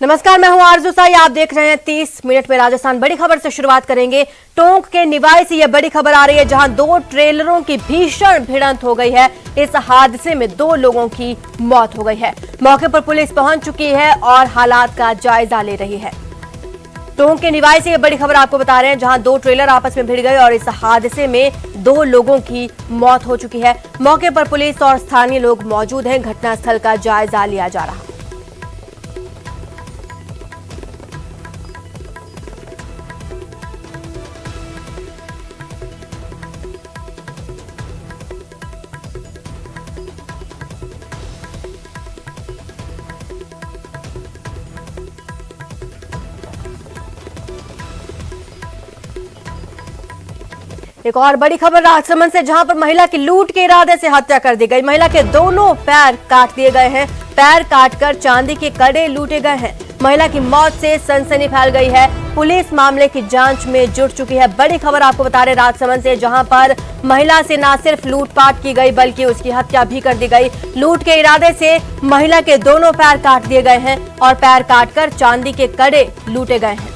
नमस्कार, मैं हूं आरजू साई। आप देख रहे हैं 30 मिनट में राजस्थान। बड़ी खबर से शुरुआत करेंगे। टोंक के निवाई से यह बड़ी खबर आ रही है, जहां दो ट्रेलरों की भीषण भिड़ंत हो गई है। इस हादसे में 2 लोगों की मौत हो गई है। मौके पर पुलिस पहुंच चुकी है और हालात का जायजा ले रही है। टोंक के निवाई से यह बड़ी खबर आपको बता रहे हैं, जहां 2 ट्रेलर आपस में भिड़ गए और इस हादसे में 2 लोगों की मौत हो चुकी है। मौके पर पुलिस और स्थानीय लोग मौजूद हैं। घटनास्थल का जायजा लिया जा रहा है। एक और बड़ी खबर राजसमंद से, जहां पर महिला की लूट के इरादे से हत्या कर दी गई। महिला के दोनों पैर काट दिए गए हैं। पैर काटकर चांदी के कड़े लूटे गए हैं। महिला की मौत से सनसनी फैल गई है। पुलिस मामले की जांच में जुट चुकी है। बड़ी खबर आपको बता रहे राजसमंद से, जहां पर महिला से न सिर्फ लूटपाट की गई बल्कि उसकी हत्या भी कर दी गई। लूट के इरादे से महिला के दोनों पैर काट दिए गए हैं और पैर काटकर चांदी के कड़े लूटे गए हैं।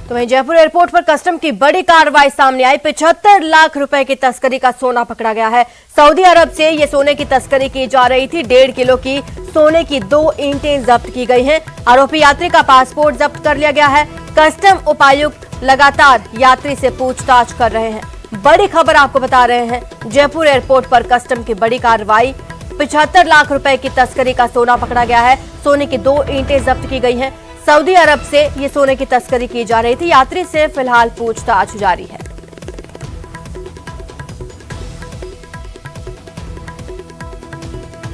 तो वहीं जयपुर एयरपोर्ट पर कस्टम की बड़ी कार्रवाई सामने आई। 75 लाख रुपए की तस्करी का सोना पकड़ा गया है। सऊदी अरब से ये सोने की तस्करी की जा रही थी। 1.5 किलो की सोने की 2 ईंटें जब्त की गई हैं। आरोपी यात्री का पासपोर्ट जब्त कर लिया गया है। कस्टम उपायुक्त लगातार यात्री से पूछताछ कर रहे हैं। बड़ी खबर आपको बता रहे हैं, जयपुर एयरपोर्ट पर कस्टम की बड़ी कार्रवाई। 75 लाख रुपए की तस्करी का सोना पकड़ा गया है। सोने की 2 ईंटें जब्त की गई हैं। सऊदी अरब से ये सोने की तस्करी की जा रही थी। यात्री से फिलहाल पूछताछ जारी है।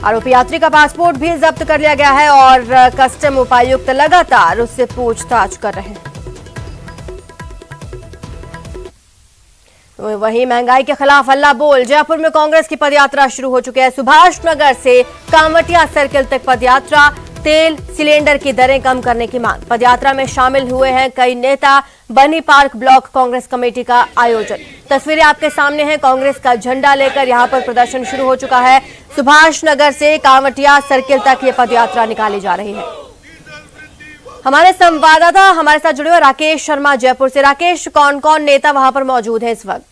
आरोपी यात्री का पासपोर्ट भी जब्त कर लिया गया है और कस्टम उपायुक्त लगातार उससे पूछताछ कर रहे हैं। वहीं महंगाई के खिलाफ हल्ला बोल। जयपुर में कांग्रेस की पदयात्रा शुरू हो चुकी है। सुभाष नगर से कांवटिया सर्किल तक पदयात्रा। तेल सिलेंडर की दरें कम करने की मांग। पदयात्रा में शामिल हुए हैं कई नेता। बनी पार्क ब्लॉक कांग्रेस कमेटी का आयोजन। तस्वीरें आपके सामने हैं। कांग्रेस का झंडा लेकर यहां पर प्रदर्शन शुरू हो चुका है। सुभाष नगर से कांवटिया सर्किल तक ये पदयात्रा निकाली जा रही है। हमारे संवाददाता हमारे साथ जुड़े हुए राकेश शर्मा जयपुर से। राकेश, कौन कौन नेता वहां पर मौजूद है इस वक्त?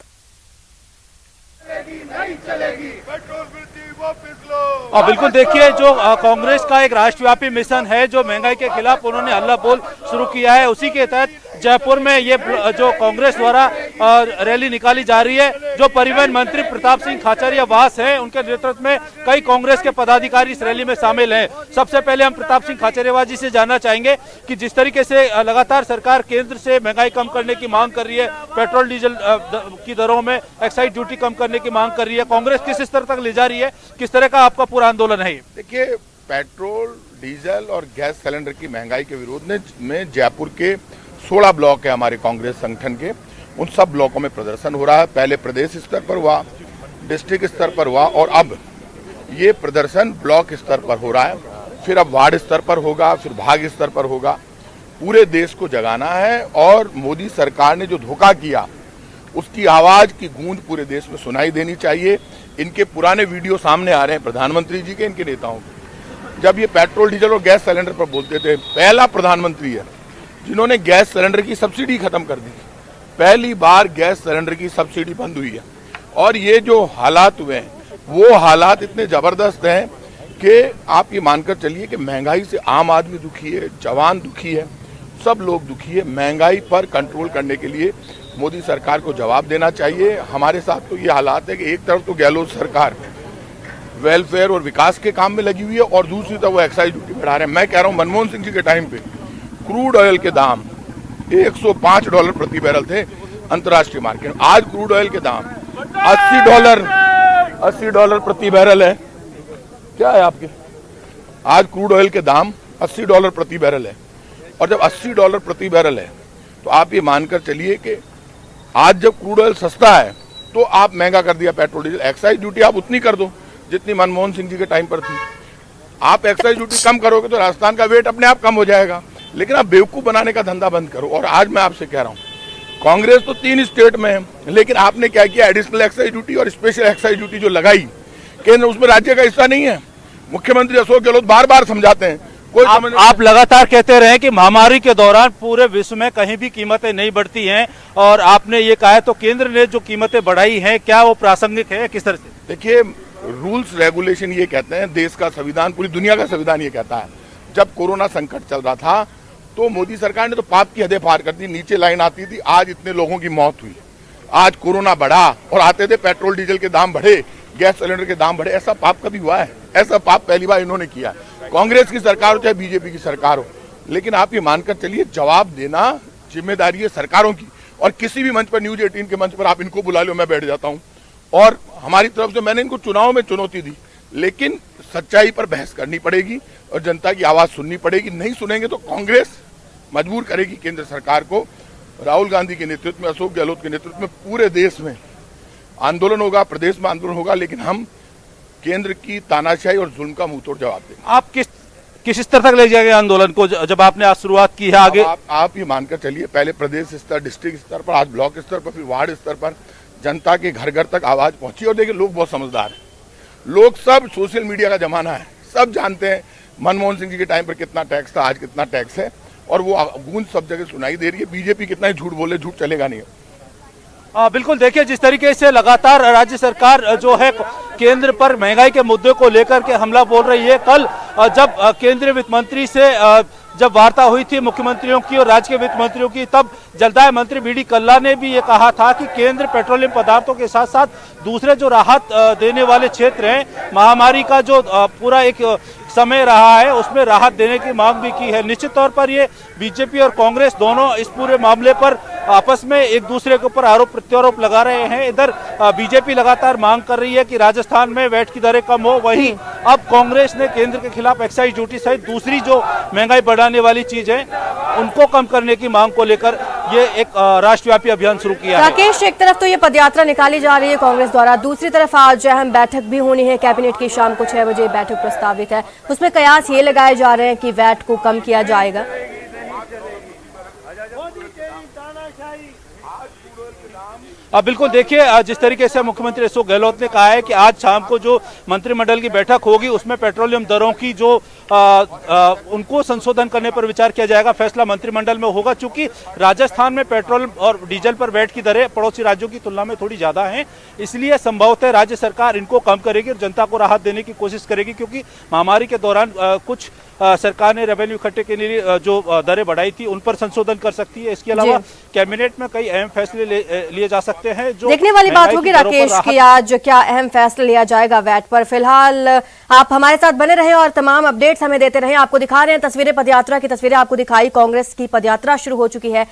बिल्कुल, देखिए, जो कांग्रेस का एक राष्ट्रव्यापी मिशन है, जो महंगाई के खिलाफ उन्होंने हल्ला बोल शुरू किया है, उसी के तहत जयपुर में ये जो कांग्रेस द्वारा रैली निकाली जा रही है। जो परिवहन मंत्री प्रताप सिंह खाचरियावास हैं, उनके नेतृत्व में कई कांग्रेस के पदाधिकारी इस रैली में शामिल हैं। सबसे पहले हम प्रताप सिंह खाचरियावास जी से जानना चाहेंगे कि जिस तरीके से लगातार सरकार केंद्र से महंगाई कम करने की मांग कर रही है, पेट्रोल डीजल की दरों में एक्साइज ड्यूटी कम करने की मांग कर रही है, कांग्रेस किस स्तर तक ले जा रही है, किस तरह का आपका पूरा आंदोलन है? देखिए, पेट्रोल डीजल और गैस सिलेंडर की महंगाई के विरोध में जयपुर के 16 ब्लॉक है हमारे कांग्रेस संगठन के। उन सब ब्लॉकों में प्रदर्शन हो रहा है। पहले प्रदेश स्तर पर हुआ, डिस्ट्रिक्ट स्तर पर हुआ और अब ये प्रदर्शन ब्लॉक स्तर पर हो रहा है। फिर अब वार्ड स्तर पर होगा, फिर भाग स्तर पर होगा। पूरे देश को जगाना है और मोदी सरकार ने जो धोखा किया उसकी आवाज की गूंज पूरे देश में सुनाई देनी चाहिए। इनके पुराने वीडियो सामने आ रहे हैं प्रधानमंत्री जी के, इनके नेताओं के। जब ये पेट्रोल डीजल और गैस सिलेंडर पर बोलते थे, पहला प्रधानमंत्री है जिन्होंने गैस सिलेंडर की सब्सिडी खत्म कर दी। पहली बार गैस सिलेंडर की सब्सिडी बंद हुई है। और ये जो हालात हुए हैं, वो हालात इतने जबरदस्त हैं कि आप ये मानकर चलिए कि महंगाई से आम आदमी दुखी है, जवान दुखी है, सब लोग दुखी है। महंगाई पर कंट्रोल करने के लिए मोदी सरकार को जवाब देना चाहिए। हमारे साथ तो ये हालात है कि एक तरफ तो गहलोत सरकार वेलफेयर और विकास के काम में लगी हुई है और दूसरी तरफ वो एक्साइज ड्यूटी बढ़ा रहे हैं। मैं कह रहा हूँ, मनमोहन सिंह जी के टाइम पे क्रूड ऑयल के दाम $105 प्रति बैरल थे अंतर्राष्ट्रीय मार्केट में। आज क्रूड ऑयल के दाम $80 प्रति बैरल है। क्या है आपके? आज क्रूड ऑयल के दाम $80 प्रति बैरल है। और जब $80 प्रति बैरल है तो आप ये मानकर चलिए कि आज जब क्रूड ऑयल सस्ता है तो आप महंगा कर दिया पेट्रोल डीजल। एक्साइज ड्यूटी आप उतनी कर दो जितनी मनमोहन सिंह जी के टाइम पर थी। आप एक्साइज ड्यूटी कम करोगे तो राजस्थान का वेट अपने आप कम हो जाएगा। लेकिन आप बेवकूफ बनाने का धंधा बंद करो। और आज मैं आपसे कह रहा हूं, कांग्रेस तो 3 स्टेट में है, लेकिन आपने क्या किया, एडिशनल एक्साइज ड्यूटी और स्पेशल एक्साइज ड्यूटी जो लगाई केंद्र, उसमें राज्य का हिस्सा नहीं है। मुख्यमंत्री अशोक गहलोत बार बार समझाते हैं, कोई समझ आप लगातार कहते रहे कि महामारी के दौरान पूरे विश्व में कहीं भी कीमतें नहीं बढ़ती हैं, और आपने ये कहा है तो केंद्र ने जो कीमतें बढ़ाई हैं क्या वो प्रासंगिक है, किस तरह से? देखिए, रूल्स रेगुलेशन ये कहते हैं, देश का संविधान, पूरी दुनिया का संविधान ये कहता है। जब कोरोना संकट चल रहा था तो मोदी सरकार ने तो पाप की हदें पार कर दी, नीचे लाइन आती थी, आज इतने लोगों की मौत हुई, आज कोरोना बढ़ा और आते थे पेट्रोल डीजल के दाम बढ़े, गैस सिलेंडर के दाम बढ़े। ऐसा पाप कभी हुआ है? ऐसा पाप पहली बार इन्होंने किया है, कांग्रेस की सरकार हो चाहे बीजेपी की सरकार हो। लेकिन आप ये मानकर चलिए, जवाब देना जिम्मेदारी है सरकारों की, और किसी भी मंच पर, न्यूज 18 के मंच पर आप इनको बुला लो, मैं बैठ जाता हूँ। और हमारी तरफ से मैंने इनको चुनाव में चुनौती दी, लेकिन सच्चाई पर बहस करनी पड़ेगी और जनता की आवाज सुननी पड़ेगी। नहीं सुनेंगे तो कांग्रेस मजबूर करेगी केंद्र सरकार को। राहुल गांधी के नेतृत्व में, अशोक गहलोत के नेतृत्व में पूरे देश में आंदोलन होगा, प्रदेश में आंदोलन होगा, लेकिन हम केंद्र की तानाशाही और जुल्म का मुंहतोड़ जवाब देंगे। आप किस स्तर तक ले जाएंगे आंदोलन को, जब आपने आज शुरुआत की है? आगे आप ये मानकर चलिए, पहले प्रदेश स्तर, डिस्ट्रिक्ट स्तर पर, आज ब्लॉक स्तर पर, फिर वार्ड स्तर पर जनता के घर घर तक आवाज पहुंची। और देखिए, लोग बहुत समझदार हैं, लोग सब, सोशल मीडिया का जमाना है, सब जानते हैं मनमोहन सिंह जी के टाइम पर कितना टैक्स था, आज कितना टैक्स है, और वो गूंज सब जगह सुनाई दे रही है। बीजेपी कितना ही झूठ बोले, झूठ चलेगा नहीं। बिल्कुल, देखिए जिस तरीके से लगातार राज्य सरकार जो है केंद्र पर महंगाई के मुद्दे को लेकर के हमला बोल रही है। कल जब केंद्रीय वित्त मंत्री से जब वार्ता हुई थी मुख्यमंत्रियों की और राज्य के वित्त मंत्रियों की, तब जलदाय मंत्री बीडी कल्ला ने भी ये कहा था कि केंद्र पेट्रोलियम पदार्थों के साथ साथ दूसरे जो राहत देने वाले क्षेत्र हैं, महामारी का जो पूरा एक समय रहा है उसमें राहत देने की मांग भी की है। निश्चित तौर पर ये बीजेपी और कांग्रेस दोनों इस पूरे मामले पर आपस में एक दूसरे के ऊपर आरोप प्रत्यारोप लगा रहे हैं। इधर बीजेपी लगातार मांग कर रही है कि राजस्थान में वैट की दरें कम हो, वहीं अब कांग्रेस ने केंद्र के खिलाफ एक्साइज ड्यूटी सहित दूसरी जो महंगाई बढ़ाने वाली चीज है उनको कम करने की मांग को लेकर ये एक राष्ट्रव्यापी अभियान शुरू किया है। राकेश, एक तरफ तो ये पदयात्रा निकाली जा रही है कांग्रेस द्वारा, दूसरी तरफ आज अहम बैठक भी होनी है कैबिनेट की, शाम को 6 बजे बैठक प्रस्तावित है। उसमें कयास ये लगाए जा रहे हैं कि वैट को कम किया जाएगा। बिल्कुल, देखिए जिस तरीके से मुख्यमंत्री अशोक गहलोत ने कहा है कि आज शाम को जो मंत्रिमंडल की बैठक होगी उसमें पेट्रोलियम दरों की जो उनको संशोधन करने पर विचार किया जाएगा, फैसला मंत्रिमंडल में होगा। चूंकि राजस्थान में पेट्रोल और डीजल पर वैट की दरें पड़ोसी राज्यों की तुलना में थोड़ी ज्यादा हैं, इसलिए संभवतः राज्य सरकार इनको कम करेगी और जनता को राहत देने की कोशिश करेगी। क्योंकि महामारी के दौरान कुछ सरकार ने रेवेन्यू इकट्ठे के लिए जो दरें बढ़ाई थी उन पर संशोधन कर सकती है। इसके अलावा कैबिनेट में कई अहम फैसले लिए जा सकते हैं। जो देखने वाली बात होगी राकेश कि आज क्या अहम फैसला लिया जाएगा वैट पर। फिलहाल आप हमारे साथ बने रहे और तमाम अपडेट्स हमें देते रहे। आपको दिखा रहे हैं तस्वीरें, पदयात्रा की तस्वीरें आपको दिखाई। कांग्रेस की पदयात्रा शुरू हो चुकी है।